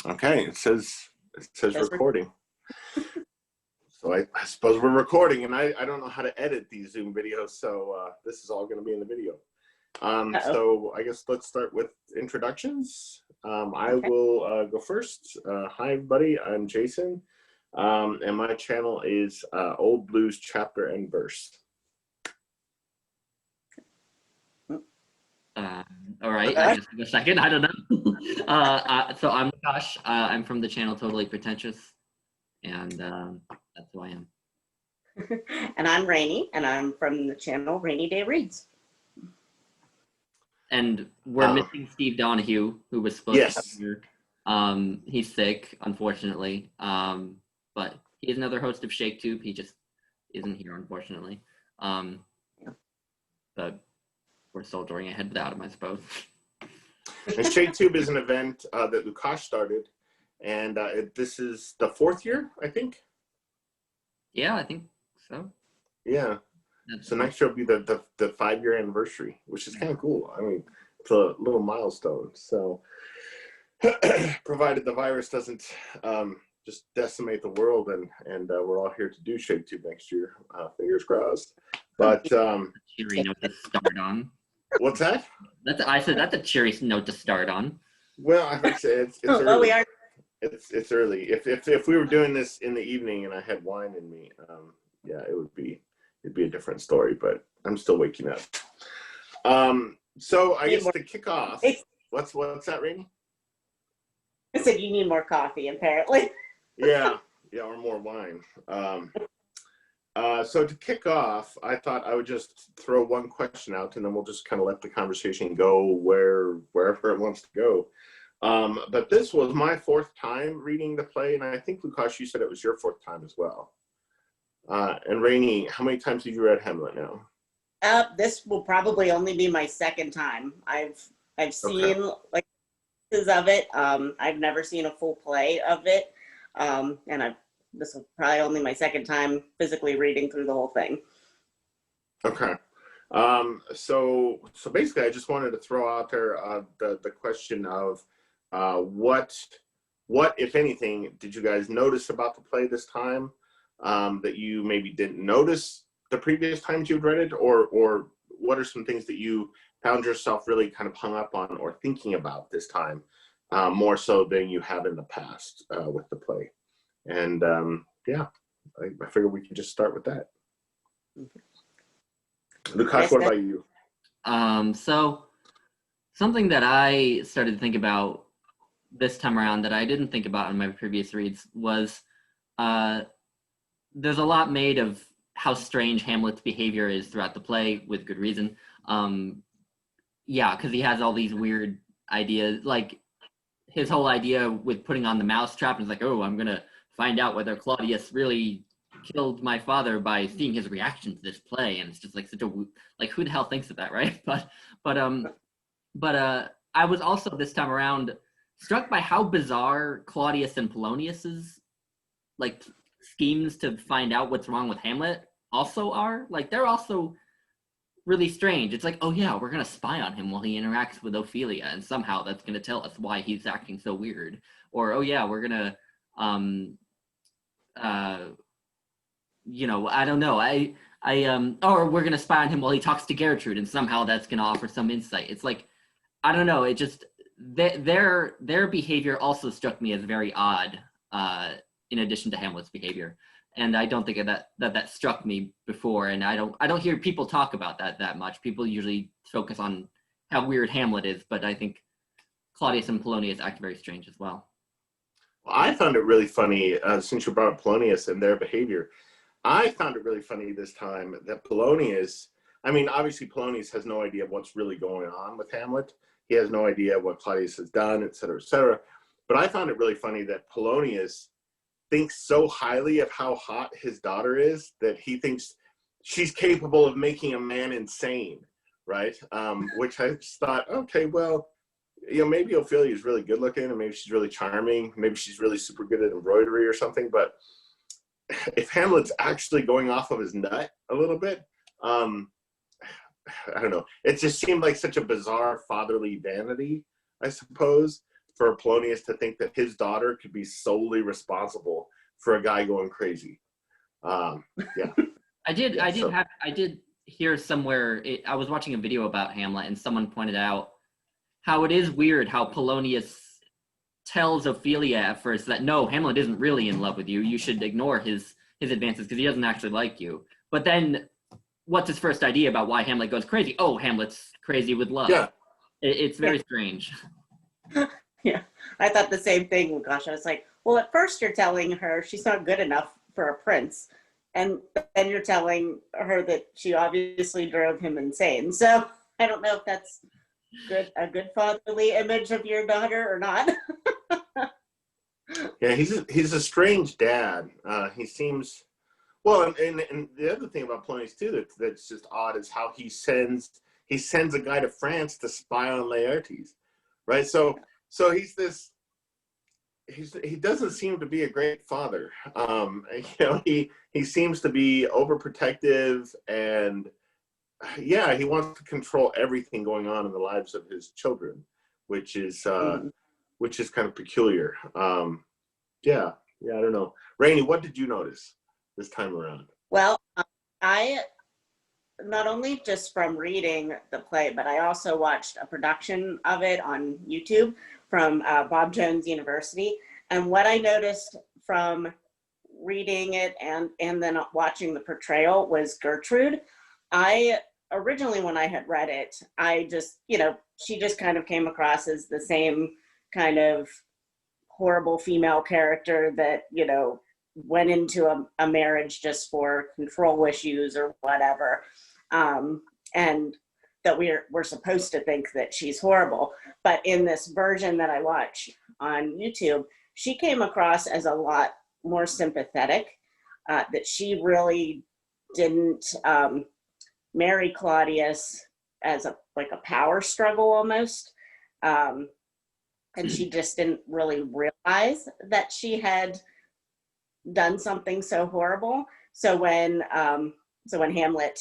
Okay, it says recording. So I suppose we're recording, and I don't know how to edit these Zoom videos, so this is all going to be in the video. So I guess let's start with introductions. I will go first. Hi, everybody. I'm Jason, and my channel is Old Blues Chapter and Verse. All right, I guess in a second, I don't know. So I'm Lukas. I'm from the channel Totally Pretentious, and that's who I am. And I'm Rainey, and I'm from the channel Rainey Day Reads. And we're missing Steve Donoghue, who was supposed to be here. He's sick, unfortunately, but he is another host of Shaketube. He just isn't here, unfortunately. But we're soldiering ahead without him, I suppose. And Shaketube is an event that Lukas started, and this is the 4th year, I think. Yeah, I think so. Yeah. So next year will be the 5-year anniversary, which is kind of cool. I mean, it's a little milestone. So, provided the virus doesn't just decimate the world, and we're all here to do Shaketube next year. Fingers crossed. But cheery note to start on. What's that? I said that's a cheery note to start on. Well, I would say it's early. Well, we are. It's early. If we were doing this in the evening and I had wine in me, yeah, it'd be a different story. But I'm still waking up. So I guess to kick off, what's that, Rainey? I said you need more coffee, apparently. Yeah, or more wine. So to kick off, I thought I would just throw one question out, and then we'll just kind of let the conversation go wherever it wants to go. But this was my 4th time reading the play, and I think, Lukas, you said it was your 4th time as well. And Rainey, how many times have you read Hamlet now? This will probably only be my 2nd time. I've seen like pieces of it. I've never seen a full play of it, and this is probably only my 2nd time physically reading through the whole thing. Okay. So basically, I just wanted to throw out there the question of what, if anything, did you guys notice about the play this time that you maybe didn't notice the previous times you've read it, or what are some things that you found yourself really kind of hung up on or thinking about this time more so than you have in the past with the play? And yeah, I figured we could just start with that. Lukas, what about you? So something that I started to think about this time around that I didn't think about in my previous reads was there's a lot made of how strange Hamlet's behavior is throughout the play, with good reason. Yeah, because he has all these weird ideas, like his whole idea with putting on the mousetrap is like, oh, I'm gonna find out whether Claudius really killed my father by seeing his reaction to this play, and it's just like such a like, who the hell thinks of that, right? But I was also this time around struck by how bizarre Claudius and Polonius's like schemes to find out what's wrong with Hamlet also are. Like, they're also really strange. It's like, oh yeah, we're gonna spy on him while he interacts with Ophelia, and somehow that's gonna tell us why he's acting so weird. Or, oh yeah, we're gonna you know, I don't know. Or we're gonna spy on him while he talks to Gertrude, and somehow that's gonna offer some insight. It's like, I don't know. It just their behavior also struck me as very odd. In addition to Hamlet's behavior, and I don't think that struck me before, and I don't hear people talk about that much. People usually focus on how weird Hamlet is, but I think Claudius and Polonius act very strange as well. Well, I found it really funny, since you brought up Polonius and their behavior. I found it really funny this time that Polonius, I mean, obviously Polonius has no idea what's really going on with Hamlet. He has no idea what Claudius has done, et cetera, et cetera. But I found it really funny that Polonius thinks so highly of how hot his daughter is that he thinks she's capable of making a man insane, right? Which I just thought, okay, well, you know, maybe Ophelia is really good looking, and maybe she's really charming, maybe she's really super good at embroidery or something, but if Hamlet's actually going off of his nut a little bit, I don't know. It just seemed like such a bizarre fatherly vanity, I suppose, for Polonius to think that his daughter could be solely responsible for a guy going crazy. Yeah. I did hear somewhere, I was watching a video about Hamlet, and someone pointed out how it is weird how Polonius tells Ophelia at first that no, Hamlet isn't really in love with you. You should ignore his advances because he doesn't actually like you. But then what's his first idea about why Hamlet goes crazy? Oh, Hamlet's crazy with love. Yeah. It's very strange. Yeah, I thought the same thing. Gosh, I was like, well, at first you're telling her she's not good enough for a prince, and then you're telling her that she obviously drove him insane. So I don't know if that's a good fatherly image of your daughter or not. Yeah, he's a strange dad. He seems well, and the other thing about Polonius too that's just odd is how he sends a guy to France to spy on Laertes, right? So he doesn't seem to be a great father. He seems to be overprotective, and yeah, he wants to control everything going on in the lives of his children, which is kind of peculiar. Yeah, I don't know. Rainey, what did you notice this time around? Well, I not only just from reading the play, but I also watched a production of it on YouTube from Bob Jones University. And what I noticed from reading it and then watching the portrayal was Gertrude. I originally, when I had read it, I just, she just kind of came across as the same kind of horrible female character that, went into a marriage just for control issues or whatever. And that we're supposed to think that she's horrible. But in this version that I watch on YouTube, she came across as a lot more sympathetic, that she really didn't marry Claudius as a power struggle almost. And she just didn't really realize that she had done something so horrible. So when Hamlet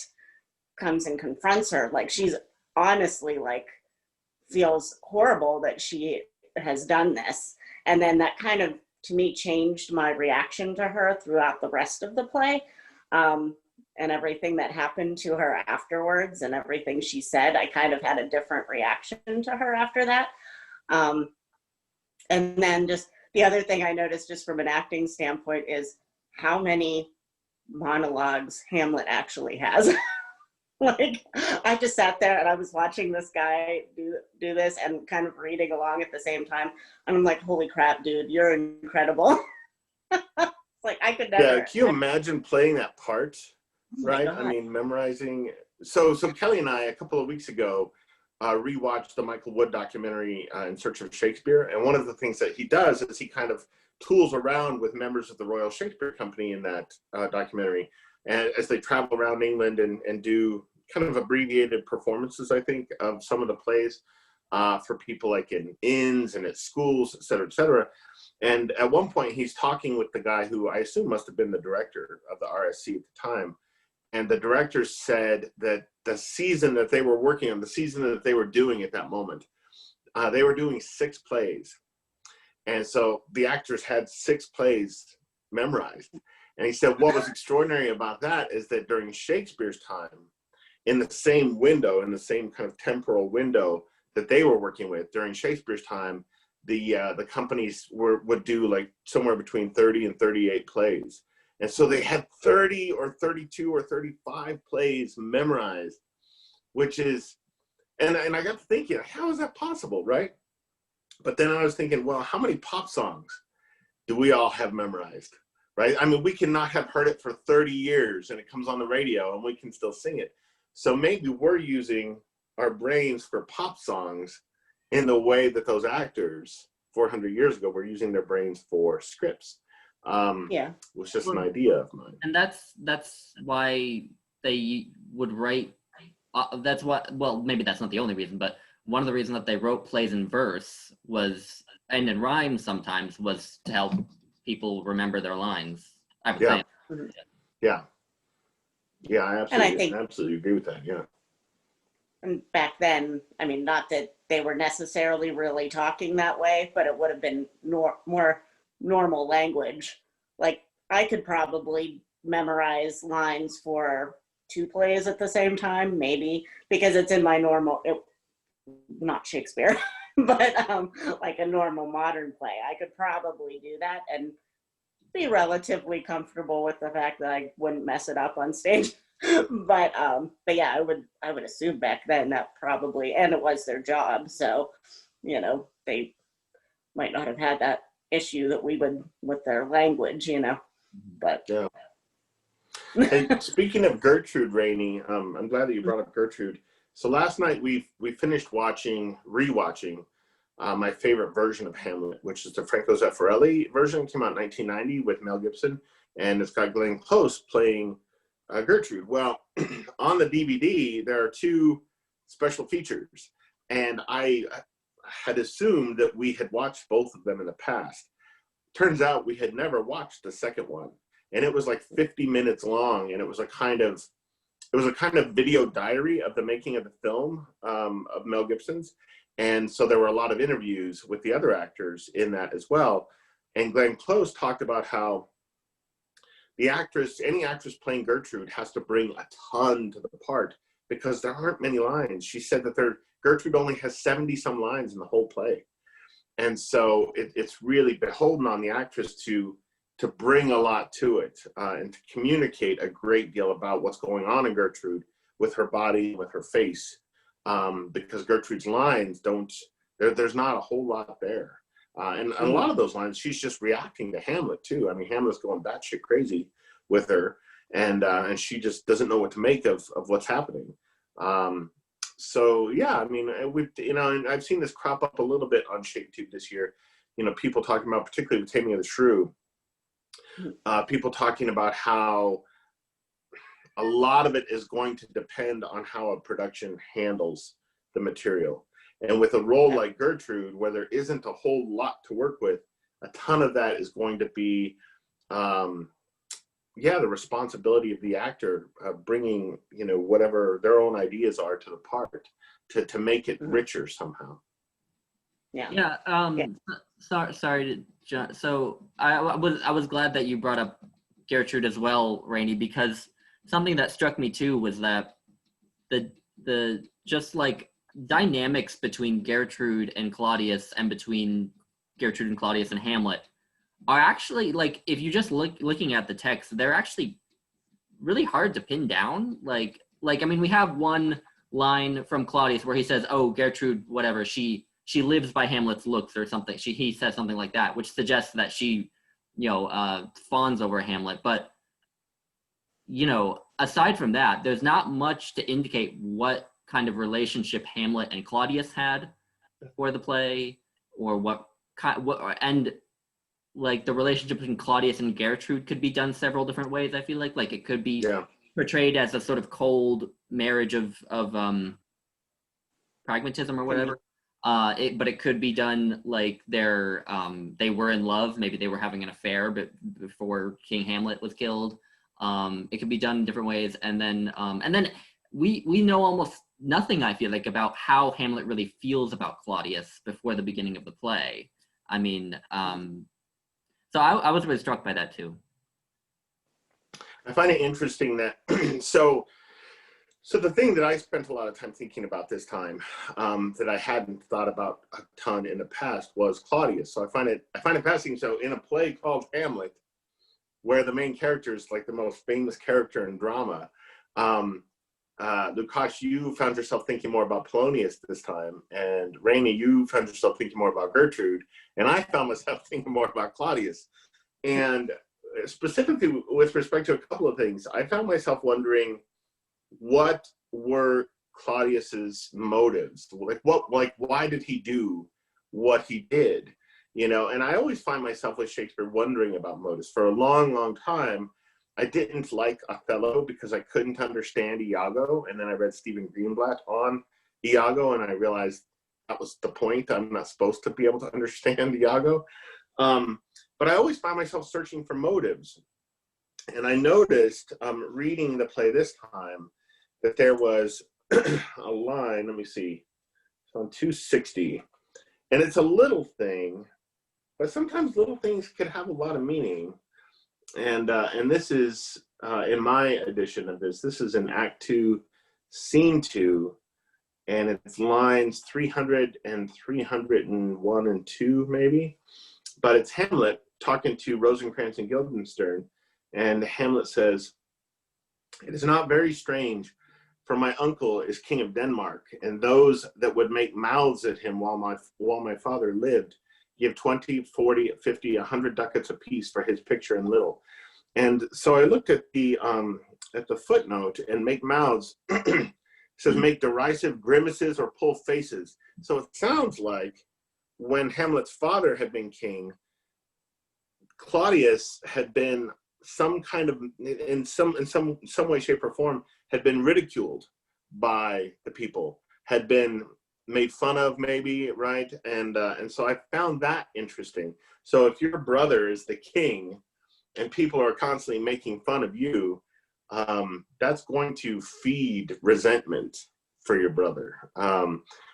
comes and confronts her, she's honestly feels horrible that she has done this. And then that kind of, to me, changed my reaction to her throughout the rest of the play. And everything that happened to her afterwards and everything she said, I kind of had a different reaction to her after that. And then just the other thing I noticed just from an acting standpoint is how many monologues Hamlet actually has. I just sat there and I was watching this guy do this and kind of reading along at the same time. And I'm like, holy crap, dude, you're incredible. I could never. Yeah, can you imagine playing that part, right? I mean, memorizing. So Kelly and I, a couple of weeks ago, rewatched the Michael Wood documentary, In Search of Shakespeare. And one of the things that he does is he kind of tools around with members of the Royal Shakespeare Company in that documentary. And as they travel around England and do kind of abbreviated performances, I think, of some of the plays for people in inns and at schools, et cetera, et cetera. And at one point, he's talking with the guy who I assume must have been the director of the RSC at the time. And the director said that the season that they were working on, the season that they were doing at that moment, they were doing 6 plays. And so the actors had 6 plays memorized. And he said what was extraordinary about that is that during Shakespeare's time, in the same window, in the same kind of temporal window that they were working with during Shakespeare's time, the companies would do somewhere between 30 and 38 plays. And so they had 30 or 32 or 35 plays memorized, which is, and I got to thinking, how is that possible, right? But then I was thinking, well, how many pop songs do we all have memorized, right? I mean, we cannot have heard it for 30 years and it comes on the radio and we can still sing it. So maybe we're using our brains for pop songs in the way that those actors 400 years ago were using their brains for scripts. It was just an idea of mine. And that's why they would write, maybe that's not the only reason, but one of the reasons that they wrote plays in verse and in rhyme sometimes, was to help people remember their lines. I absolutely agree with that. Yeah. And back then, I mean, not that they were necessarily really talking that way, but it would have been more normal language. Like I could probably memorize lines for 2 plays at the same time, maybe, because it's in my normal, not Shakespeare, but like a normal modern play. I could probably do that and be relatively comfortable with the fact that I wouldn't mess it up on stage. but yeah, I would assume back then that probably, and it was their job, so you know, they might not have had that issue that we would with their language, you know. But yeah. Hey, speaking of Gertrude, Rainey, I'm glad that you brought up Gertrude. So last night we finished rewatching my favorite version of Hamlet, which is the Franco Zeffirelli version. It came out in 1990 with Mel Gibson, and it's got Glenn Close playing Gertrude. Well, on the DVD there are 2 special features, and I had assumed that we had watched both of them in the past. Turns out we had never watched the second one, and it was like 50 minutes long, and it was a kind of video diary of the making of the film of Mel Gibson's. And so there were a lot of interviews with the other actors in that as well. And Glenn Close talked about how any actress playing Gertrude has to bring a ton to the part because there aren't many lines. She said that Gertrude only has 70 some lines in the whole play. And so it's really beholden on the actress to bring a lot to it and to communicate a great deal about what's going on in Gertrude with her body, with her face, because Gertrude's lines there's not a whole lot there. And a lot of those lines, she's just reacting to Hamlet too. I mean, Hamlet's going batshit crazy with her, and she just doesn't know what to make of what's happening. So yeah, I mean, and I've seen this crop up a little bit on Shaketube this year. You know, people talking about, particularly with Taming of the Shrew, people talking about how a lot of it is going to depend on how a production handles the material. And with a role like Gertrude, where there isn't a whole lot to work with, a ton of that is going to be, the responsibility of the actor bringing, whatever their own ideas are to the part to make it richer somehow. Yeah. Sorry to John. So I was glad that you brought up Gertrude as well, Rainey, because something that struck me too was that the just like dynamics between Gertrude and Claudius and between Gertrude and Claudius and Hamlet are actually, like, if you just looking at the text, they're actually really hard to pin down. Like I mean, we have one line from Claudius where he says, "Oh, Gertrude, whatever, she lives by Hamlet's looks," or something. He says something like that, which suggests that she, fawns over Hamlet. But, aside from that, there's not much to indicate what kind of relationship Hamlet and Claudius had before the play, or and like the relationship between Claudius and Gertrude could be done several different ways. I feel like it could be portrayed as a sort of cold marriage of pragmatism or whatever. But it could be done like they were in love. Maybe they were having an affair, but before King Hamlet was killed. It could be done in different ways, and then we know almost nothing, I feel like, about how Hamlet really feels about Claudius before the beginning of the play. I mean, so I was really struck by that too. I find it interesting that so the thing that I spent a lot of time thinking about this time that I hadn't thought about a ton in the past was Claudius. So I find it fascinating. So in a play called Hamlet, where the main character is like the most famous character in drama, Lukas, you found yourself thinking more about Polonius this time, and Rainey, you found yourself thinking more about Gertrude, and I found myself thinking more about Claudius. And specifically with respect to a couple of things, I found myself wondering, what were Claudius's motives? Why did he do what he did? And I always find myself with Shakespeare wondering about motives. For a long, long time, I didn't like Othello because I couldn't understand Iago. And then I read Stephen Greenblatt on Iago, and I realized that was the point. I'm not supposed to be able to understand Iago. But I always find myself searching for motives. And I noticed reading the play this time that there was a line, let me see. on 260. And it's a little thing, but sometimes little things can have a lot of meaning. And this is, in my edition of this is in Act 2, Scene 2, and it's lines 300 and 301 and 2, maybe. But it's Hamlet talking to Rosencrantz and Guildenstern, and Hamlet says, "It is not very strange, for my uncle is king of Denmark, and those that would make mouths at him while my father lived give 20, 40, 50, 100 ducats apiece for his picture and little." And so I looked at the footnote, and make mouths says make derisive grimaces or pull faces. So it sounds like when Hamlet's father had been king, Claudius had been some kind of, in some way, shape, or form, had been ridiculed by the people, had been made fun of, maybe, right? And so I found that interesting. So if your brother is the king and people are constantly making fun of you, that's going to feed resentment for your brother.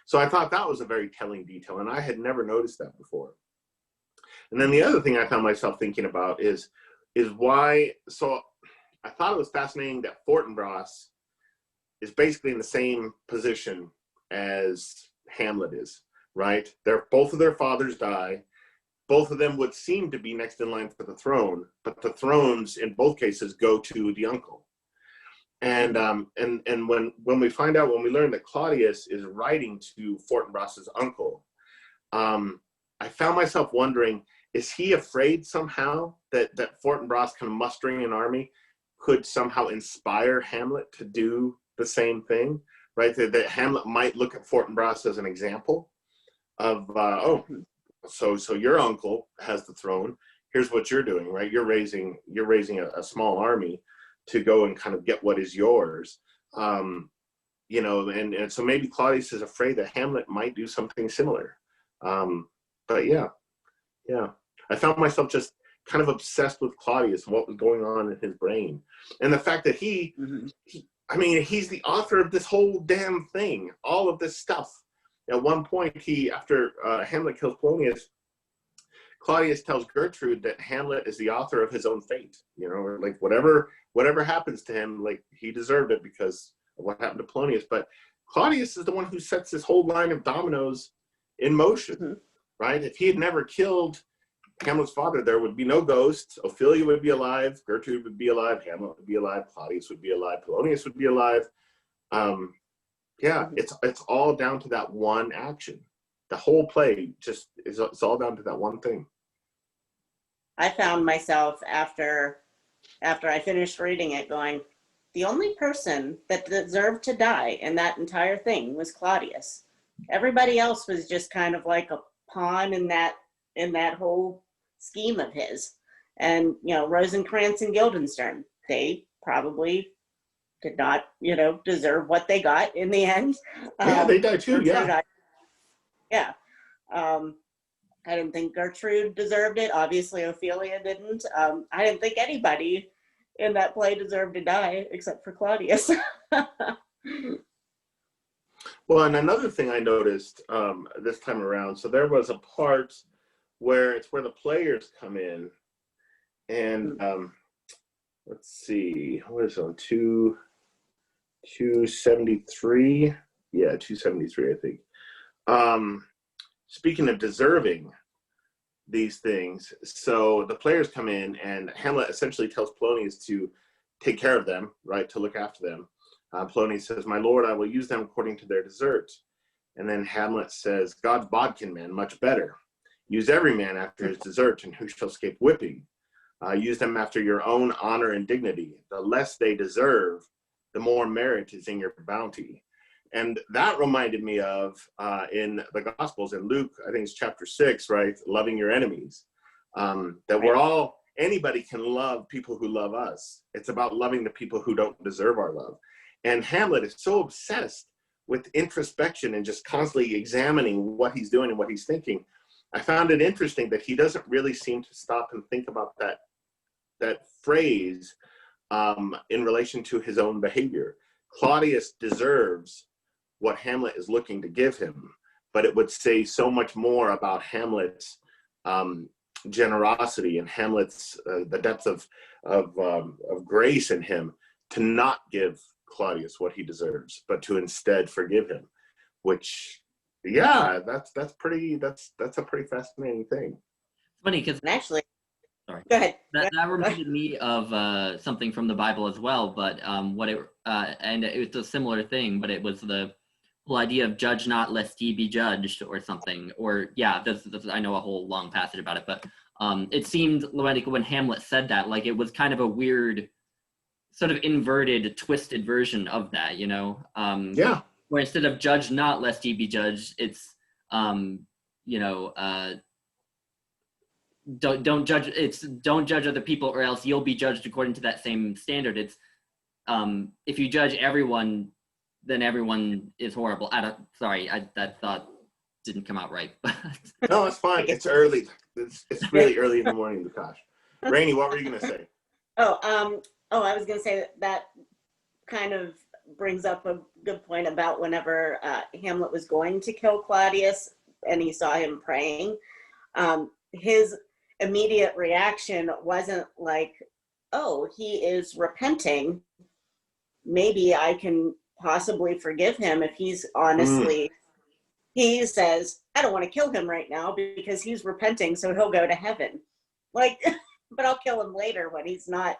So I thought that was a very telling detail, and I had never noticed that before. And then the other thing I found myself thinking about is why, so I thought it was fascinating that Fortinbras is basically in the same position as Hamlet is, right? Both of their fathers die. Both of them would seem to be next in line for the throne, but the thrones in both cases go to the uncle. And when we find out, when we learn that Claudius is writing to Fortinbras's uncle, I found myself wondering, is he afraid somehow that Fortinbras kind of mustering an army could somehow inspire Hamlet to do the same thing, right? That Hamlet might look at Fortinbras as an example of, so your uncle has the throne. Here's what you're doing, right? You're raising a small army to go and kind of get what is yours. You know, and so maybe Claudius is afraid that Hamlet might do something similar. But yeah. I found myself just kind of obsessed with Claudius and what was going on in his brain. And the fact that he's the author of this whole damn thing, all of this stuff. At one point, after Hamlet kills Polonius, Claudius tells Gertrude that Hamlet is the author of his own fate. You know, like whatever happens to him, like he deserved it because of what happened to Polonius. But Claudius is the one who sets this whole line of dominoes in motion, right? If he had never killed Hamlet's father, there would be no ghosts. Ophelia would be alive. Gertrude would be alive. Hamlet would be alive. Claudius would be alive. Polonius would be alive. It's all down to that one action. The whole play it's all down to that one thing. I found myself after I finished reading it going, the only person that deserved to die in that entire thing was Claudius. Everybody else was just kind of like a pawn in that whole scheme of his. And, you know, Rosencrantz and Guildenstern, they probably did not, you know, deserve what they got in the end. They died too, Gertrude, I didn't think Gertrude deserved it. Obviously, Ophelia didn't. I didn't think anybody in that play deserved to die except for Claudius. Well, and another thing I noticed this time around, so there was a part where the players come in, and let's see, what is it on 273? Yeah, 273, I think. Speaking of deserving these things, so the players come in, and Hamlet essentially tells Polonius to take care of them, right, to look after them. Polonius says, "My lord, I will use them according to their desert." And then Hamlet says, "God's bodkin man, much better. Use every man after his desert, and who shall escape whipping? Use them after your own honor and dignity. The less they deserve, the more merit is in your bounty." And that reminded me of in the Gospels, in Luke, I think it's chapter 6, right? Loving your enemies. That we're all, anybody can love people who love us. It's about loving the people who don't deserve our love. And Hamlet is so obsessed with introspection and just constantly examining what he's doing and what he's thinking. I found it interesting that he doesn't really seem to stop and think about that phrase in relation to his own behavior. Claudius deserves what Hamlet is looking to give him, but it would say so much more about Hamlet's generosity and Hamlet's the depth of grace in him to not give Claudius what he deserves, but to instead forgive him. Which, yeah, that's a pretty fascinating thing. It's funny because actually, sorry, go ahead. That reminded me of something from the Bible as well, but and it was a similar thing, but it was the whole idea of judge not lest ye be judged or something. Or yeah, I know a whole long passage about it, but it seemed like when Hamlet said that, like it was kind of a weird, sort of inverted, twisted version of that, you know? Yeah. Where instead of judge not lest ye be judged, it's don't judge. It's don't judge other people, or else you'll be judged according to that same standard. It's if you judge everyone, then everyone is horrible. That thought didn't come out right. No, it's fine. It's early. It's really early in the morning, Lukas. Rainey, what were you gonna say? I was gonna say that kind of brings up a good point about whenever Hamlet was going to kill Claudius and he saw him praying. His immediate reaction wasn't like, oh, he is repenting. Maybe I can possibly forgive him if he's honestly, he says, I don't want to kill him right now because he's repenting, so he'll go to heaven. Like, but I'll kill him later when he's not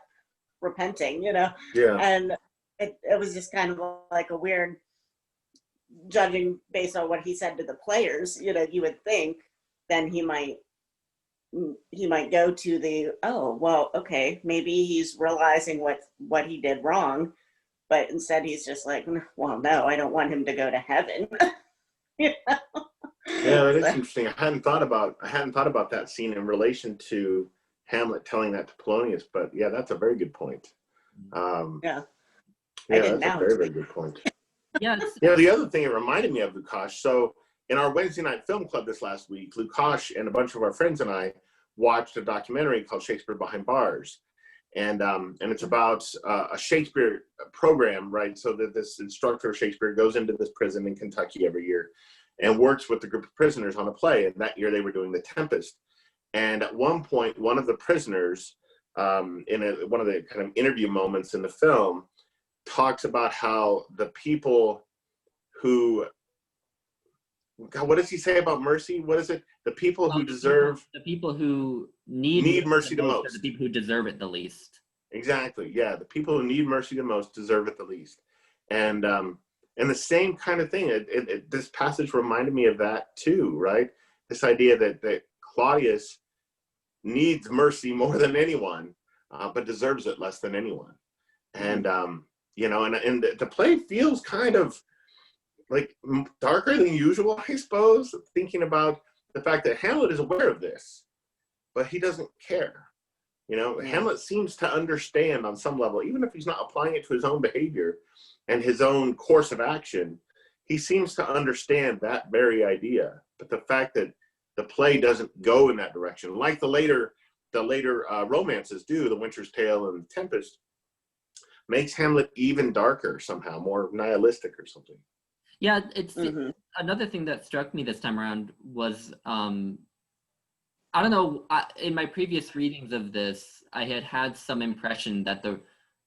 repenting, you know? Yeah. And it was just kind of like a weird judging based on what he said to the players. You know, you would think then he might go to the, oh, well, okay, maybe he's realizing what he did wrong, but instead he's just like, well, no, I don't want him to go to heaven. You know? Yeah, that is interesting. I hadn't thought about that scene in relation to Hamlet telling that to Polonius, but yeah, that's a very good point. That's a very, very good point. Yeah. The other thing it reminded me of, Lukas, so in our Wednesday night film club this last week, Lukas and a bunch of our friends and I watched a documentary called Shakespeare Behind Bars. And it's about a Shakespeare program, right? So that this instructor of Shakespeare goes into this prison in Kentucky every year and works with a group of prisoners on a play. And that year they were doing The Tempest. And at one point, one of the prisoners, in one of the kind of interview moments in the film, talks about how the people who, God, what does he say about mercy? What is it? The people who deserve... The people who need mercy the most. The people who deserve it the least. Exactly, yeah. The people who need mercy the most deserve it the least. And the same kind of thing, this passage reminded me of that too, right? This idea that Claudius needs mercy more than anyone, but deserves it less than anyone. And, and the play feels kind of like darker than usual, I suppose, thinking about the fact that Hamlet is aware of this, but he doesn't care. Hamlet seems to understand on some level, even if he's not applying it to his own behavior and his own course of action, he seems to understand that very idea. But the fact that the play doesn't go in that direction, like the later romances do, The Winter's Tale and Tempest, makes Hamlet even darker somehow, more nihilistic or something. Yeah, it's another thing that struck me this time around was, I don't know, in my previous readings of this, I had some impression that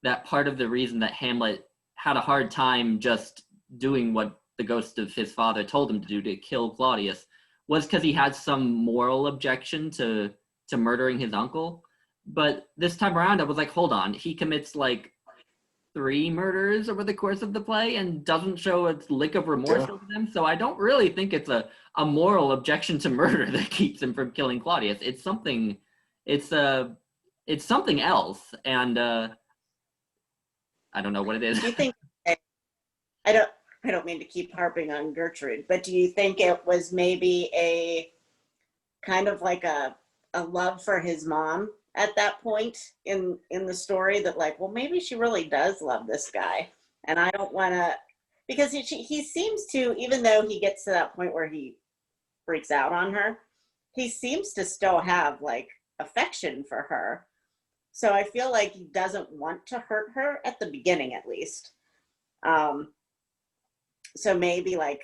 that part of the reason that Hamlet had a hard time just doing what the ghost of his father told him to do, to kill Claudius, was because he had some moral objection to murdering his uncle. But this time around, I was like, hold on, he commits like 3 murders over the course of the play and doesn't show a lick of remorse over them. So I don't really think it's a moral objection to murder that keeps him from killing Claudius. It's something else. And I don't know what it is. Do you think, I don't mean to keep harping on Gertrude, but do you think it was maybe a kind of like a love for his mom at that point in the story, that like, well, maybe she really does love this guy, and I don't want to, because he seems to, even though he gets to that point where he freaks out on her, he seems to still have like affection for her. So I feel like he doesn't want to hurt her at the beginning, at least. So maybe like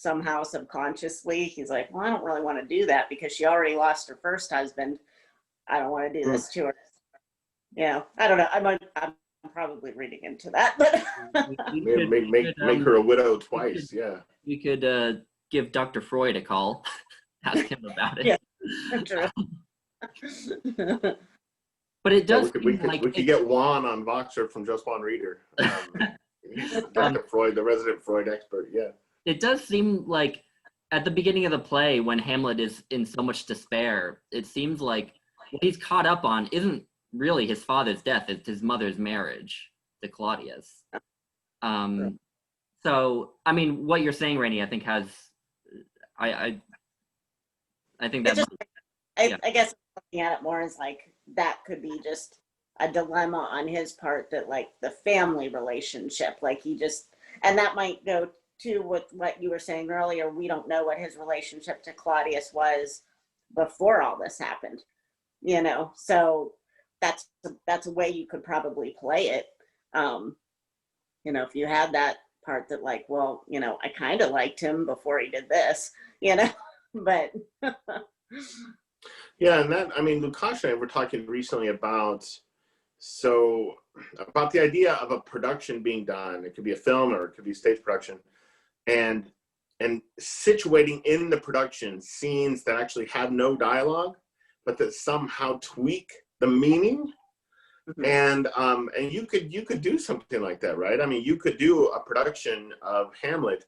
somehow subconsciously, he's like, well, I don't really want to do that because she already lost her first husband. I don't want to do this to her. Yeah, I don't know. I'm probably reading into that, but make her a widow twice. We could give Dr. Freud a call, ask him about it. Yeah, true. But it does. We could get Juan on Voxer from Just Juan Reader. He's Dr. Freud, the resident Freud expert. Yeah. It does seem like at the beginning of the play, when Hamlet is in so much despair, it seems like what he's caught up on isn't really his father's death; it's his mother's marriage to Claudius. So, I mean, what you're saying, Rainey, I think has, I think that. I guess looking at it more as like that could be just a dilemma on his part, that like the family relationship, like he just, and that might go to with what you were saying earlier. We don't know what his relationship to Claudius was before all this happened, you know, so that's a way you could probably play it. You know, if you had that part that like, well, you know, I kind of liked him before he did this, you know, but yeah. And that, I mean, Lukas and I were talking recently about the idea of a production being done. It could be a film or it could be a stage production, and situating in the production scenes that actually have no dialogue, but that somehow tweak the meaning. And you could do something like that, right? I mean, you could do a production of Hamlet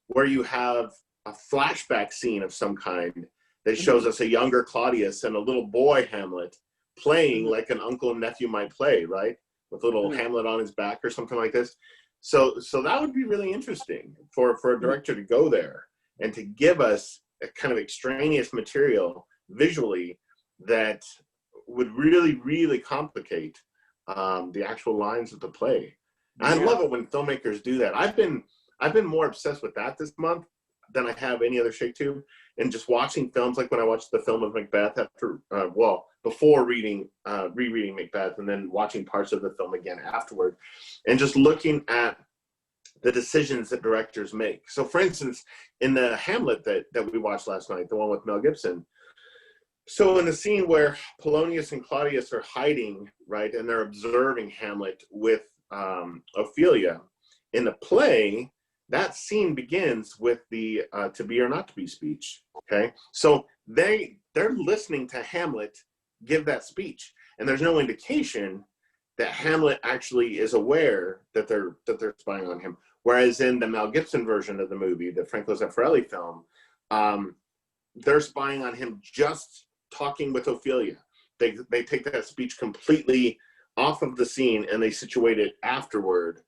where you have a flashback scene of some kind that shows us a younger Claudius and a little boy Hamlet playing like an uncle and nephew might play, right? With little Hamlet on his back or something like this. So that would be really interesting for a director to go there and to give us a kind of extraneous material visually that would really, really complicate the actual lines of the play. I love it when filmmakers do that. I've been more obsessed with that this month than I have any other Shaketube, and just watching films, like when I watched the film of Macbeth after, before rereading Macbeth, and then watching parts of the film again afterward, and just looking at the decisions that directors make. So for instance, in the Hamlet that we watched last night, the one with Mel Gibson, so in the scene where Polonius and Claudius are hiding, right, and they're observing Hamlet with Ophelia, in the play, that scene begins with the to be or not to be speech, okay? So they're listening to Hamlet give that speech, and there's no indication that Hamlet actually is aware that they're spying on him. Whereas in the Mel Gibson version of the movie, the Franco Zeffirelli film, they're spying on him just talking with Ophelia. They take that speech completely off of the scene and they situate it afterward,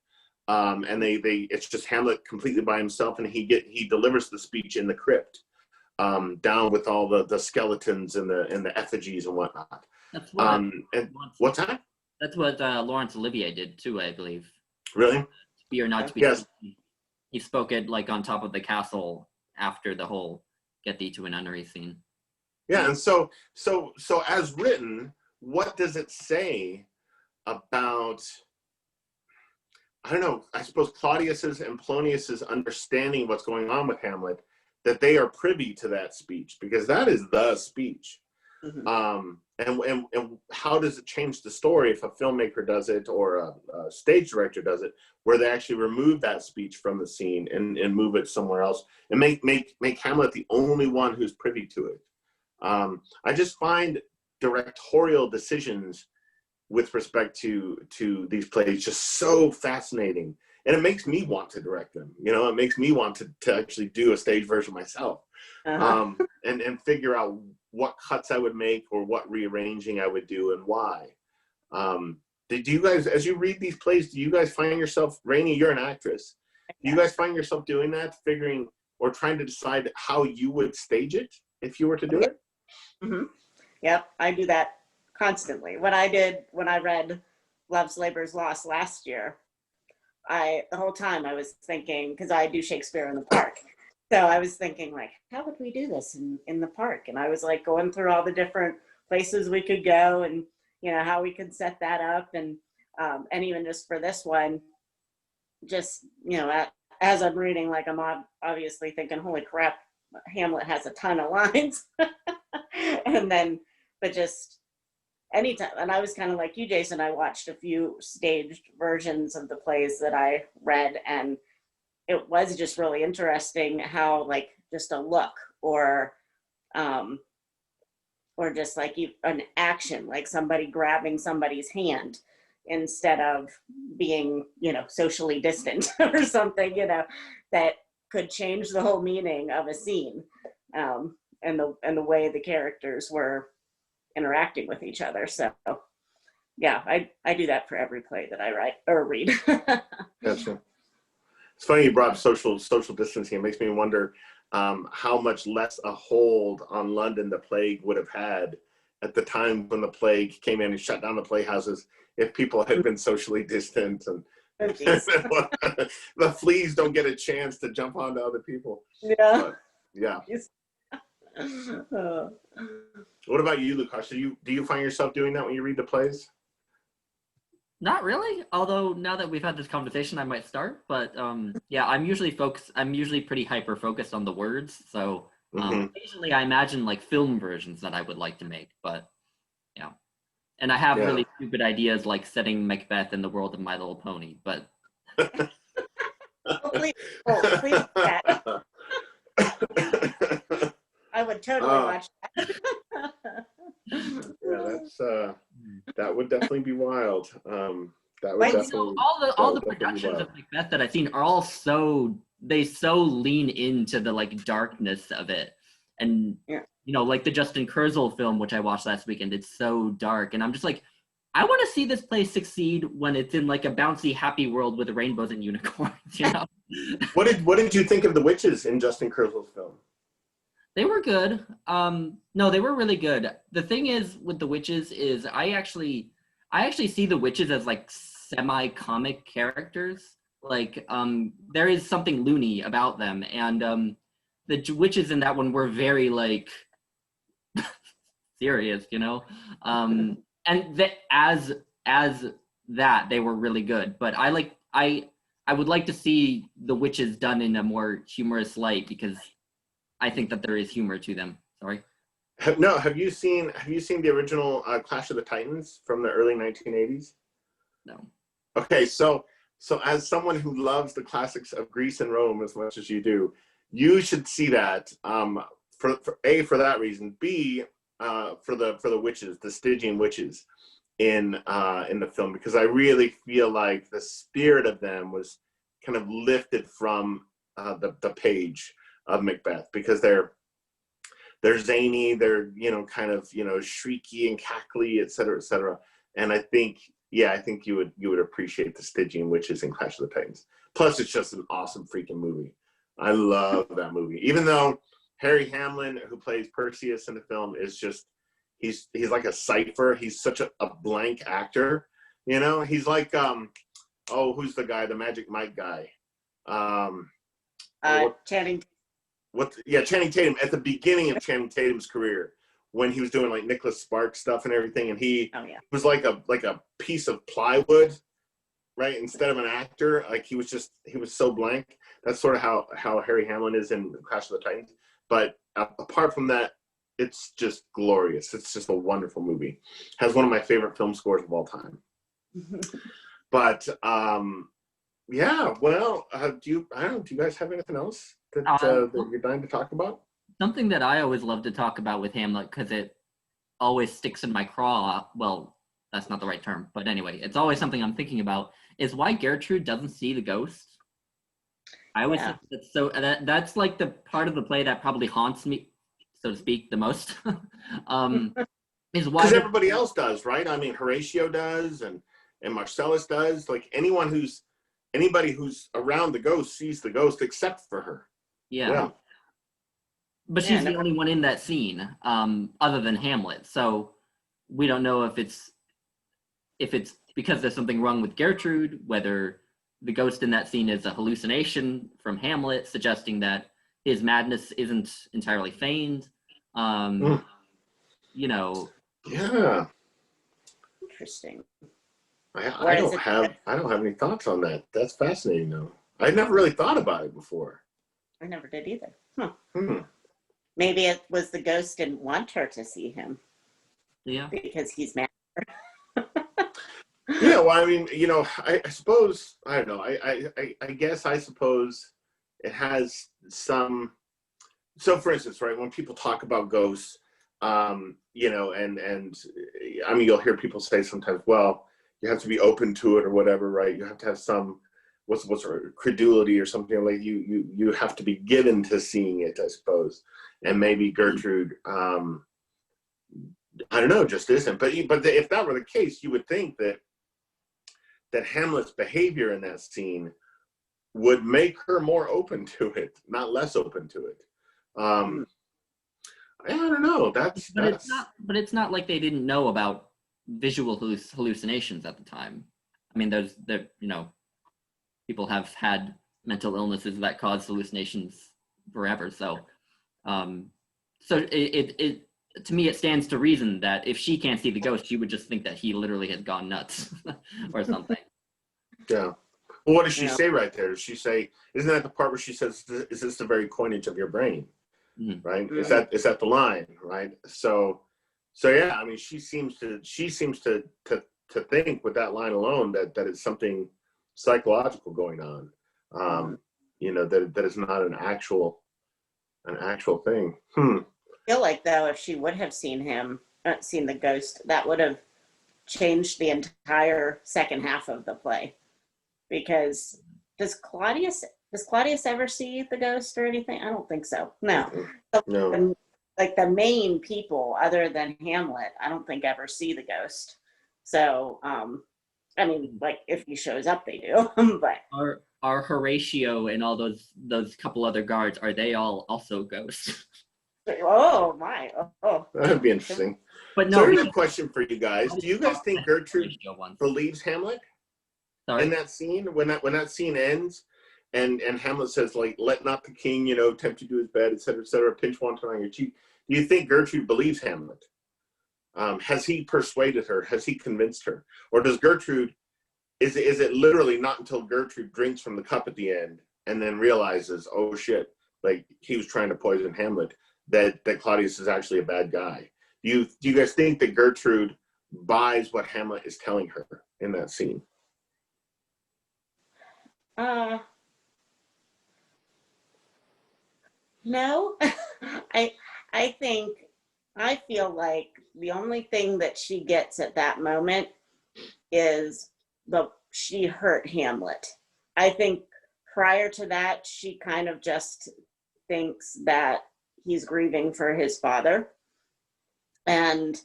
and it's just Hamlet completely by himself, and he delivers the speech in the crypt, down with all the skeletons and the effigies and whatnot. That's what. What's that? That's what Laurence Olivier did too, I believe. Really? To be or not to be. Yes. He spoke it like on top of the castle after the whole "Get thee to a nunnery" scene. Yeah, and so as written, what does it say about, I don't know, I suppose Claudius's and Polonius's understanding what's going on with Hamlet, that they are privy to that speech, because that is the speech. And how does it change the story if a filmmaker does it or a stage director does it, where they actually remove that speech from the scene and move it somewhere else and make Hamlet the only one who's privy to it. I just find directorial decisions with respect to these plays just so fascinating, and it makes me want to direct them. You know, it makes me want to actually do a stage version myself, and figure out what cuts I would make or what rearranging I would do and why. Do you guys, as you read these plays, do you guys find yourself, Rainey, you're an actress, do you guys find yourself doing that, figuring or trying to decide how you would stage it if you were to do it? Yep, I do that constantly. What I did when I read Love's Labor's Lost last year, the whole time I was thinking, because I do Shakespeare in the park, so I was thinking like, how would we do this in the park? And I was like going through all the different places we could go, and you know how we could set that up, and even just for this one, just you know as I'm reading, like I'm obviously thinking, holy crap, Hamlet has a ton of lines. And then, but just anytime, and I was kind of like you, Jason, I watched a few staged versions of the plays that I read, and it was just really interesting how like just a look or just like an action, like somebody grabbing somebody's hand instead of being, socially distant or something, that could change the whole meaning of a scene, and the way the characters were interacting with each other. So yeah, I do that for every play that I write or read. Gotcha. It's funny you brought up social distancing. It makes me wonder how much less a hold on London the plague would have had at the time when the plague came in and shut down the playhouses if people had been socially distant and the fleas don't get a chance to jump onto other people. Yeah. But, yeah. What about you, Lukas? Do you find yourself doing that when you read the plays? Not really. Although now that we've had this conversation, I might start. But yeah, I'm usually pretty hyper focused on the words. So occasionally I imagine like film versions that I would like to make. But yeah, and I have really stupid ideas like setting Macbeth in the world of My Little Pony. But please do that. I would totally watch that. Yeah, that would definitely be wild. That would definitely all the productions of Macbeth that I've seen are all they lean into the like darkness of it, and like the Justin Kurzel film which I watched last weekend. It's so dark, and I'm just like, I want to see this play succeed when it's in like a bouncy, happy world with rainbows and unicorns. What did you think of the witches in Justin Kurzel's film? They were good. No, they were really good. The thing is with the witches is I actually see the witches as like semi-comic characters. Like there is something loony about them, and the witches in that one were very like serious, and as that they were really good. But I would like to see the witches done in a more humorous light because I think that there is humor to them. Sorry. No, have you seen the original Clash of the Titans from the early 1980s? No. Okay, so as someone who loves the classics of Greece and Rome as much as you do, you should see that. For that reason. B, for the witches, the Stygian witches in the film, because I really feel like the spirit of them was kind of lifted from the page of Macbeth, because they're zany, they're kind of shrieky and cackly, etc. And I think you would appreciate the Stygian witches in Clash of the Titans. Plus it's just an awesome freaking movie. I love that movie, even though Harry Hamlin, who plays Perseus in the film, is just he's like a cipher. He's such a blank actor. He's like who's the guy, the Magic Mike guy, Channing. Channing Tatum, at the beginning of Channing Tatum's career, when he was doing like Nicholas Sparks stuff and everything, and he was like a piece of plywood, right? Instead of an actor, like he was so blank. That's sort of how Harry Hamlin is in Clash of the Titans. But apart from that, it's just glorious. It's just a wonderful movie. Has one of my favorite film scores of all time. But yeah, well, do you guys have anything else that you're dying to talk about? Something that I always love to talk about with Hamlet, because it always sticks in my craw. Well, that's not the right term, but anyway, it's always something I'm thinking about, is why Gertrude doesn't see the ghost. I always think that's like the part of the play that probably haunts me, so to speak, the most. Is why, because everybody else does, right? I mean, Horatio does, and Marcellus does. Like anybody who's around the ghost sees the ghost except for her. Yeah. But she's the only one in that scene, other than Hamlet. So we don't know if it's because there's something wrong with Gertrude, whether the ghost in that scene is a hallucination from Hamlet, suggesting that his madness isn't entirely feigned. Yeah. Interesting. I don't have any thoughts on that. That's fascinating, though. I never really thought about it before. I never did either. Hmm. Maybe it was the ghost didn't want her to see him. Yeah. Because he's mad. Yeah, well, I mean, you know, I suppose, I don't know, I guess I suppose it has some, so for instance, right, when people talk about ghosts, you know, and I mean, you'll hear people say sometimes, well, you have to be open to it or whatever, right? You have to have some, what's credulity or something, like you have to be given to seeing it, I suppose. And maybe Gertrude, I don't know, just isn't. But if that were the case, you would think that Hamlet's behavior in that scene would make her more open to it, not less open to it. I don't know. It's not like they didn't know about visual hallucinations at the time. I mean, there you know, people have had mental illnesses that cause hallucinations forever. So, it to me, it stands to reason that if she can't see the ghost, she would just think that he literally has gone nuts or something. Yeah. Well, what does she say right there? Does she say, isn't that the part where she says, is this the very coinage of your brain? Mm-hmm. Right? Mm-hmm. Is that the line, right? So yeah, I mean, she seems to think with that line alone that it's something psychological going on. You know, that is not an actual thing. I feel like, though, if she would have seen the ghost, that would have changed the entire second half of the play. Because does Claudius ever see the ghost or anything? I don't think so. No. No. Like the main people, other than Hamlet, I don't think ever see the ghost. So, I mean, like if he shows up, they do. But are Horatio and all those couple other guards, are they all also ghosts? Oh my! Oh, that'd be interesting. But no. So here's a question for you guys: do you guys think Gertrude believes Hamlet? Sorry? In that scene, when that scene ends, and Hamlet says, like, let not the king, you know, tempt you to his bed, etc., pinch wanton on your cheek. Do you think Gertrude believes Hamlet? Has he persuaded her? Has he convinced her? Or does Gertrude, is it literally not until Gertrude drinks from the cup at the end and then realizes, oh shit, like he was trying to poison Hamlet, that Claudius is actually a bad guy? Do you guys think that Gertrude buys what Hamlet is telling her in that scene? No. I feel like the only thing that she gets at that moment is she hurt Hamlet. I think prior to that, she kind of just thinks that he's grieving for his father and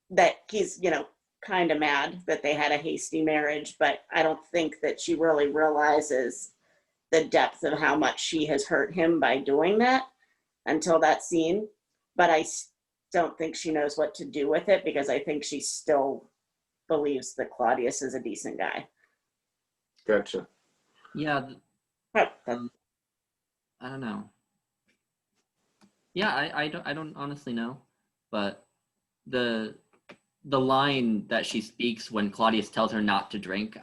that he's, you know, kind of mad that they had a hasty marriage, but I don't think that she really realizes the depth of how much she has hurt him by doing that until that scene. But I don't think she knows what to do with it because I think she still believes that Claudius is a decent guy. Gotcha. Yeah. I don't know. Yeah, I don't honestly know, but the line that she speaks when Claudius tells her not to drink,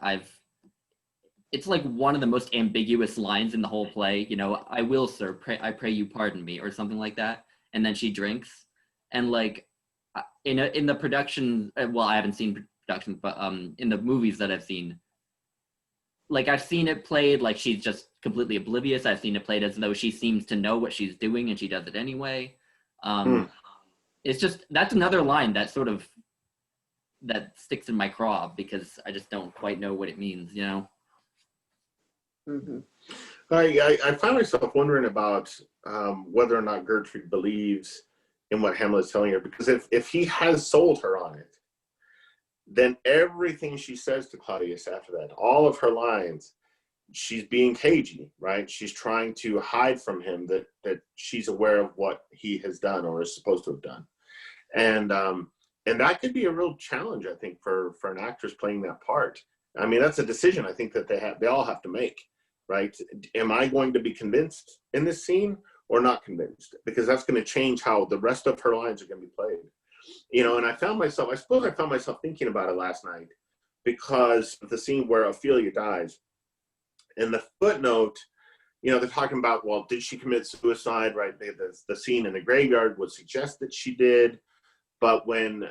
it's like one of the most ambiguous lines in the whole play. You know, I will, sir, I pray you pardon me, or something like that. And then she drinks, and like in the production, well, I haven't seen productions, but in the movies that I've seen, like I've seen it played like she's just completely oblivious. I've seen it played as though she seems to know what she's doing and she does it anyway. It's just, that's another line that sticks in my craw because I just don't quite know what it means, you know? Mm-hmm. I find myself wondering about whether or not Gertrude believes in what Hamlet's telling her, because if he has sold her on it, then everything she says to Claudius after that, all of her lines, she's being cagey, right? She's trying to hide from him that she's aware of what he has done or is supposed to have done. And that could be a real challenge, I think, for an actress playing that part. I mean, that's a decision I think that they all have to make, right? Am I going to be convinced in this scene or not convinced? Because that's going to change how the rest of her lines are going to be played. You know, and I found myself thinking about it last night because of the scene where Ophelia dies. in the footnote, you know, they're talking about, well, did she commit suicide, right? The scene in the graveyard would suggest that she did. But when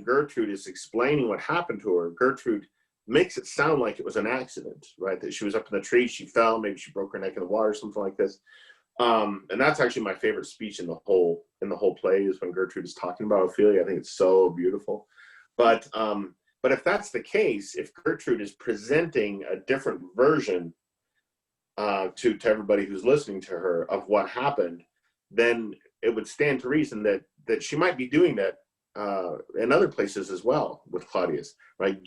Gertrude is explaining what happened to her, Gertrude makes it sound like it was an accident, right? That she was up in the tree, she fell, maybe she broke her neck in the water, something like this. And that's actually my favorite speech in the whole play, is when Gertrude is talking about Ophelia. I think it's so beautiful. But if that's the case, if Gertrude is presenting a different version to everybody who's listening to her of what happened, then it would stand to reason that she might be doing that in other places as well with Claudius, right?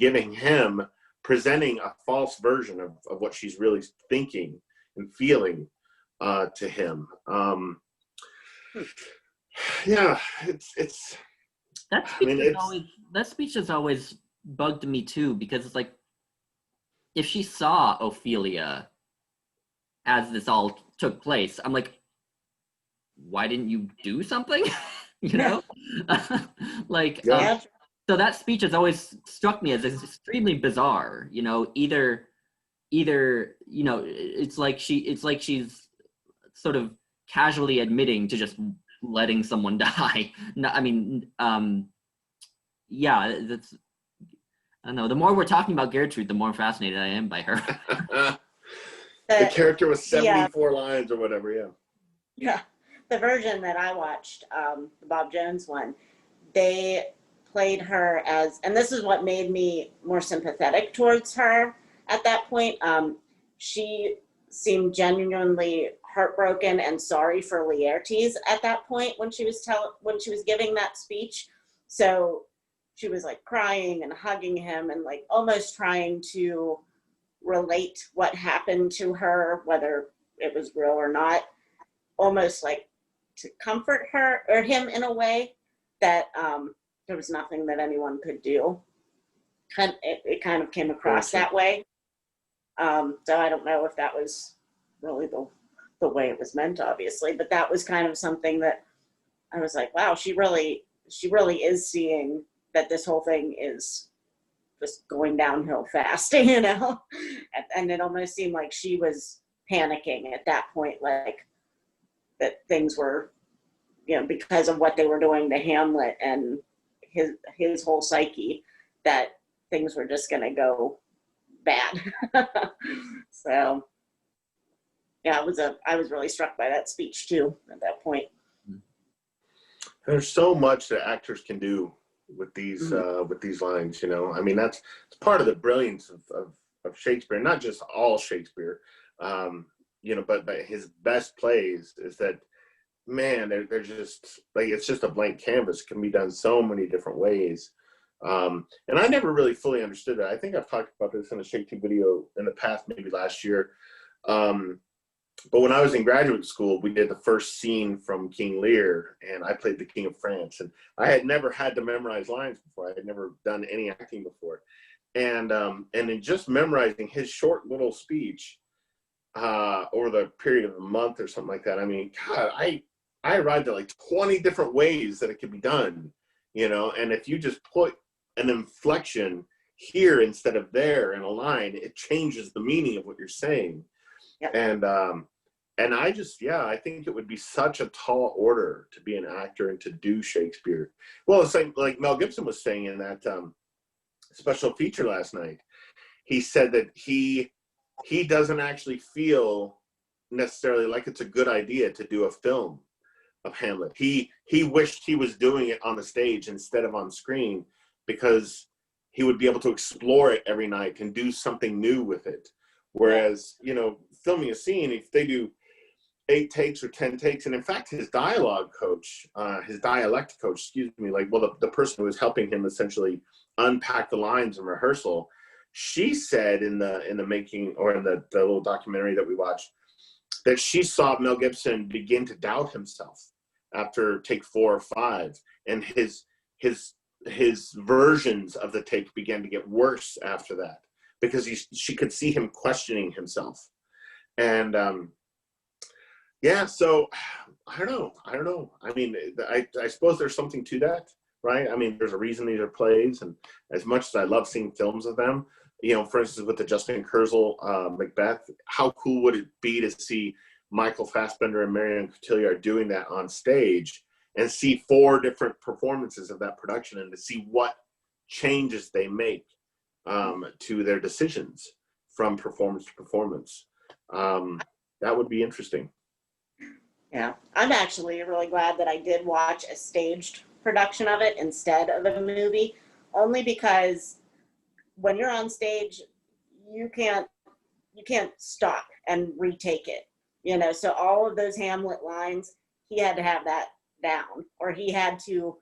Presenting a false version of what she's really thinking and feeling to him. Yeah, it's. That speech has always bugged me too, because it's like, if she saw Ophelia as this all took place, I'm like, why didn't you do something? You know, so that speech has always struck me as extremely bizarre. You know, either you know, it's like she's sort of casually admitting to just letting someone die. No, I mean, yeah, that's. I don't know. The more we're talking about Gertrude, the more fascinated I am by her. The character was 74 lines or whatever. Yeah. Yeah. The version that I watched, the Bob Jones one, they played her as, and this is what made me more sympathetic towards her at that point. She seemed genuinely heartbroken and sorry for Laertes at that point when she was giving that speech. So she was like crying and hugging him and like almost trying to relate what happened to her, whether it was real or not, almost like to comfort her or him in a way that there was nothing that anyone could do. It kind of came across that way. So I don't know if that was really the way it was meant, obviously, but that was kind of something that I was like, wow, she really is seeing that this whole thing is just going downhill fast, you know? And it almost seemed like she was panicking at that point, like that things were, you know, because of what they were doing to Hamlet and his whole psyche, that things were just going to go bad. So yeah, I was really struck by that speech too at that point. There's so much that actors can do with these lines, you know. I mean, it's part of the brilliance of Shakespeare, not just all Shakespeare, you know, but his best plays is that, man, they're just like, it's just a blank canvas. It can be done so many different ways. And I never really fully understood that. I think I've talked about this in a Shaketube video in the past, maybe last year. But when I was in graduate school, we did the first scene from King Lear, and I played the King of France. And I had never had to memorize lines before. I had never done any acting before. And in just memorizing his short little speech over the period of a month or something like that, I mean, God, I arrived at like 20 different ways that it could be done, you know. And if you just put an inflection here instead of there in a line, it changes the meaning of what you're saying. Yep. And I think it would be such a tall order to be an actor and to do Shakespeare. Well, it's like Mel Gibson was saying in that special feature last night. He said that he doesn't actually feel necessarily like it's a good idea to do a film of Hamlet. He wished he was doing it on the stage instead of on screen, because he would be able to explore it every night and do something new with it. Whereas, you know, filming a scene, if they do 8 takes or 10 takes, and in fact, his dialect coach, the person who was helping him essentially unpack the lines in rehearsal, she said in the making, or in the little documentary that we watched, that she saw Mel Gibson begin to doubt himself after take 4 or 5, and his versions of the take began to get worse after that, because she could see him questioning himself. And so I don't know. I mean, I suppose there's something to that, right? I mean, there's a reason these are plays, and as much as I love seeing films of them, you know, for instance, with the Justin Kurzel Macbeth, how cool would it be to see Michael Fassbender and Marion Cotillard doing that on stage and see 4 different performances of that production and to see what changes they make to their decisions from performance to performance. That would be interesting. Yeah, I'm actually really glad that I did watch a staged production of it instead of a movie, only because when you're on stage, you can't stop and retake it, you know. So all of those Hamlet lines, he had to have that down, or he had to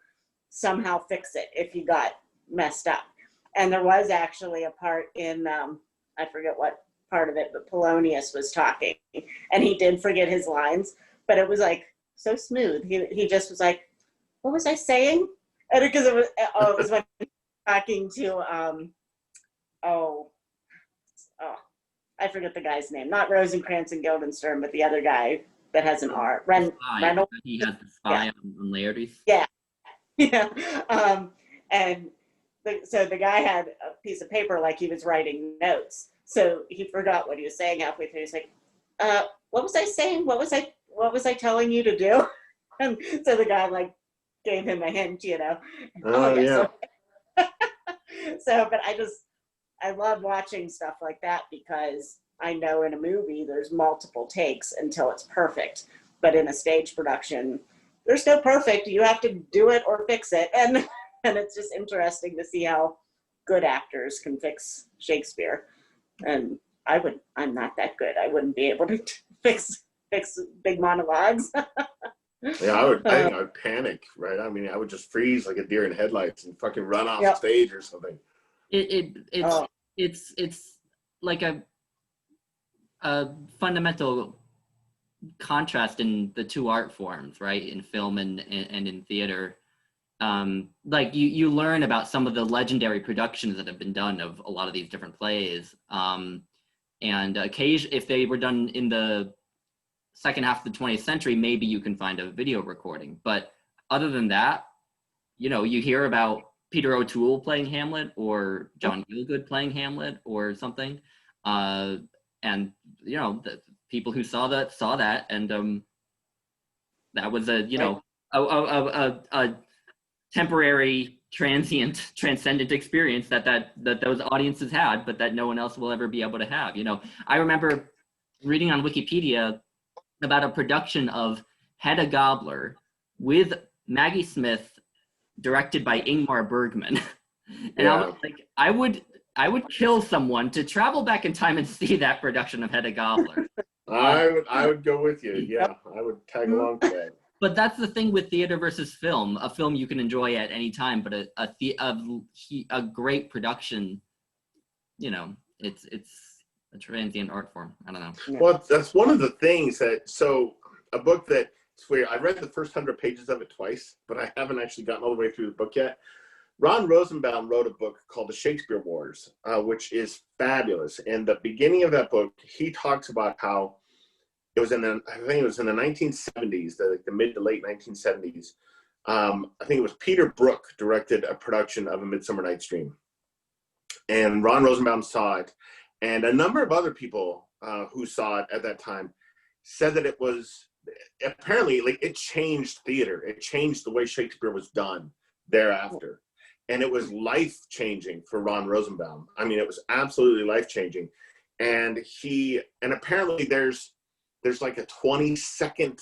somehow fix it if he got messed up. And there was actually a part in I forget what part of it, but Polonius was talking, and he did forget his lines, but it was like so smooth. He just was like, "What was I saying?" And because it was when he was talking to I forget the guy's name, not Rosencrantz and Guildenstern, but the other guy that has an R. Reynolds. He has the spy on Laertes. Yeah. Yeah. And so the guy had a piece of paper like he was writing notes. So he forgot what he was saying halfway through. He's like, what was I saying? What was I telling you to do? And so the guy like gave him a hint, you know. Yeah. So, but I love watching stuff like that because I know in a movie there's multiple takes until it's perfect. But in a stage production, there's no perfect. You have to do it or fix it. And it's just interesting to see how good actors can fix Shakespeare. And I'm not that good. I wouldn't be able to fix big monologues. Yeah, I think I would panic, right? I mean, I would just freeze like a deer in headlights and fucking run off stage or something. It's like a fundamental contrast in the 2 art forms, right? In film and in theater. Like you learn about some of the legendary productions that have been done of a lot of these different plays. And occasionally, if they were done in the second half of the 20th century, maybe you can find a video recording. But other than that, you know, you hear about Peter O'Toole playing Hamlet or John Gielgud playing Hamlet or something. And, you know, the people who saw that. And that was a temporary, transient, transcendent experience that those audiences had, but that no one else will ever be able to have. You know, I remember reading on Wikipedia about a production of Hedda Gabler with Maggie Smith, directed by Ingmar Bergman. And I was like, I would kill someone to travel back in time and see that production of Hedda Gabler. I would go with you. Yeah, I would tag along to that. But that's the thing with theater versus film. A film you can enjoy at any time, but a great production, you know, it's a transient art form. I don't know. Well, that's one of the things so a book that, it's weird. I read the first 100 pages of it twice, but I haven't actually gotten all the way through the book yet. Ron Rosenbaum wrote a book called The Shakespeare Wars, which is fabulous. In the beginning of that book, he talks about how it was I think it was in the 1970s, the mid to late 1970s. I think it was Peter Brook directed a production of A Midsummer Night's Dream. And Ron Rosenbaum saw it. And a number of other people who saw it at that time said that it was, apparently, like, it changed theater. It changed the way Shakespeare was done thereafter. And it was life-changing for Ron Rosenbaum. I mean, it was absolutely life-changing. And apparently there's like a 20-second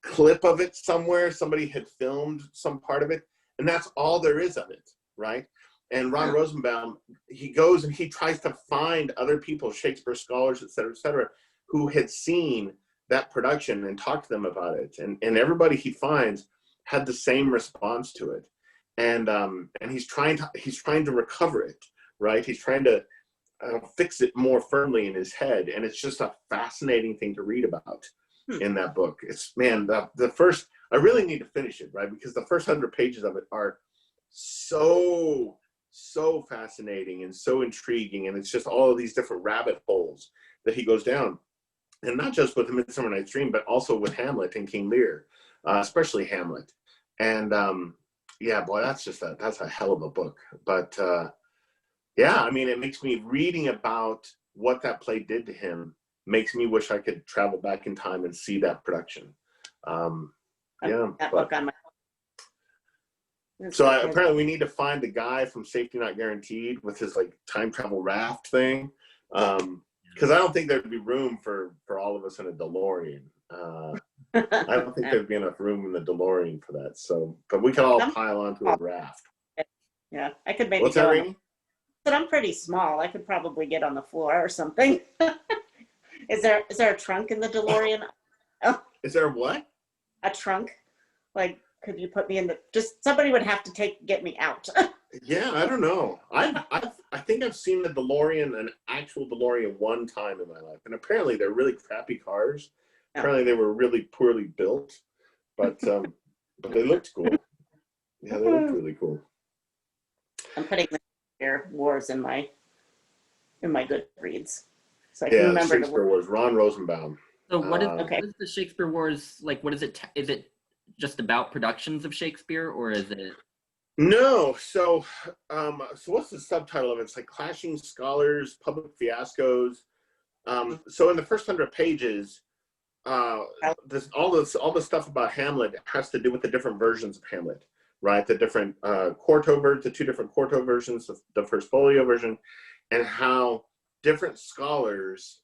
clip of it somewhere. Somebody had filmed some part of it. And that's all there is of it, right? And Ron Rosenbaum, he goes and he tries to find other people, Shakespeare scholars, et cetera, who had seen that production and talk to them about it. And everybody he finds had the same response to it. And he's trying to recover it, right? He's trying to fix it more firmly in his head. And it's just a fascinating thing to read about in that book. It's, man, the first, I really need to finish it, right? Because the first 100 pages of it are so fascinating and so intriguing. And it's just all of these different rabbit holes that he goes down. And not just with The Midsummer Night's Dream, but also with Hamlet and King Lear, especially Hamlet. And yeah, boy, that's a hell of a book. But Yeah, I mean, it makes me reading about what that play did to him makes me wish I could travel back in time and see that production. Yeah, that but, book on my. so apparently we need to find the guy from Safety Not Guaranteed with his like time travel raft thing, because I don't think there'd be room for all of us in a DeLorean. I don't think there'd be enough room in the DeLorean for that. So, but we could all pile onto a raft. Yeah, I could maybe What's go that, on Rainey? but I'm pretty small. I could probably get on the floor or something. Is there a trunk in the DeLorean? Oh, Is there what? a trunk? Like, could you put me in the? Just somebody would have to get me out. Yeah, I don't know. I think I've seen the DeLorean, an actual DeLorean, one time in my life, and apparently they're really crappy cars. Yeah. Apparently they were really poorly built, but they looked cool. Yeah, they looked really cool. I'm putting the Shakespeare Wars in my Goodreads, so I can Yeah, remember Shakespeare Wars. Ron Rosenbaum. So what is, Okay. what is the Shakespeare Wars like? What is it? Is it just about productions of Shakespeare, or is it? No, so what's the subtitle of it? It's like Clashing Scholars, Public Fiascos. So in the first 100 pages, all the stuff about Hamlet has to do with the different versions of Hamlet, right? The different the two different quarto versions, the first folio version, and how different scholars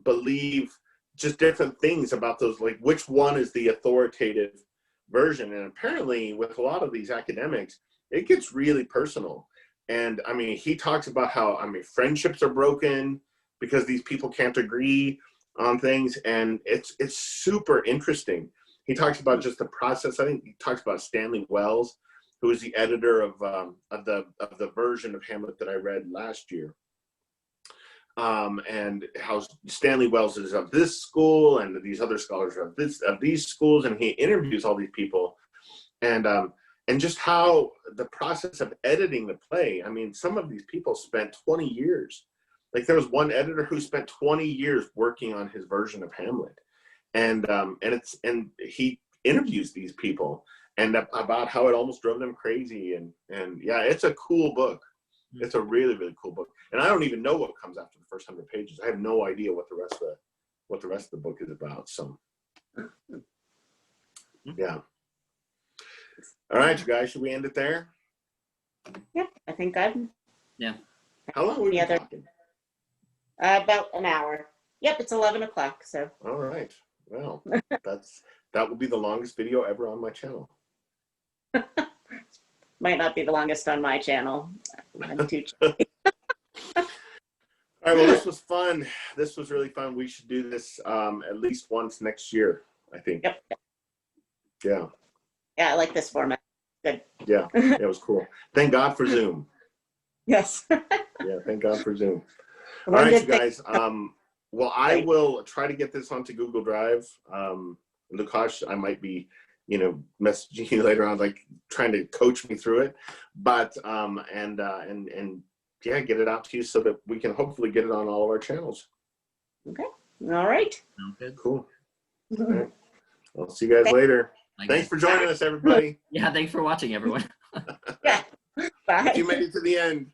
believe just different things about those, like which one is the authoritative version. And apparently with a lot of these academics, it gets really personal. And I mean, he talks about how, I mean, friendships are broken because these people can't agree on things, and it's super interesting. He talks about just the process. I think he talks about Stanley Wells, who was the editor of the version of Hamlet that I read last year, and how Stanley Wells is of this school, and these other scholars are of these schools, and he interviews all these people, and just how the process of editing the play. I mean, some of these people spent 20 years. Like there was one editor who spent 20 years working on his version of Hamlet, and he interviews these people and about how it almost drove them crazy, and yeah, it's a cool book. It's a really, really cool book, and I don't even know what comes after the first 100 pages. I have no idea what the rest of the book is about. So, yeah. All right, you guys, should we end it there? Yep, I think I'm. Yeah. How long were we talking? About an hour. Yep, it's 11 o'clock. So. All right. Well, that will be the longest video ever on my channel. Might not be the longest on my channel. I'm too All right. Well, this was fun. This was really fun. We should do this at least once next year, I think. Yep. Yeah. Yeah, I like this format. Good. Yeah, it was cool. Thank God for Zoom. Yes. Yeah, thank God for Zoom. All right, you guys. Well, I will try to get this onto Google Drive. Lukas, I might be, messaging you later on, like trying to coach me through it. But and yeah, get it out to you so that we can hopefully get it on all of our channels. Okay. All right. Good. Cool. All right. I'll see you guys later. Thanks for joining us, everybody. Yeah, thanks for watching, everyone. Yeah. Bye. You made it to the end.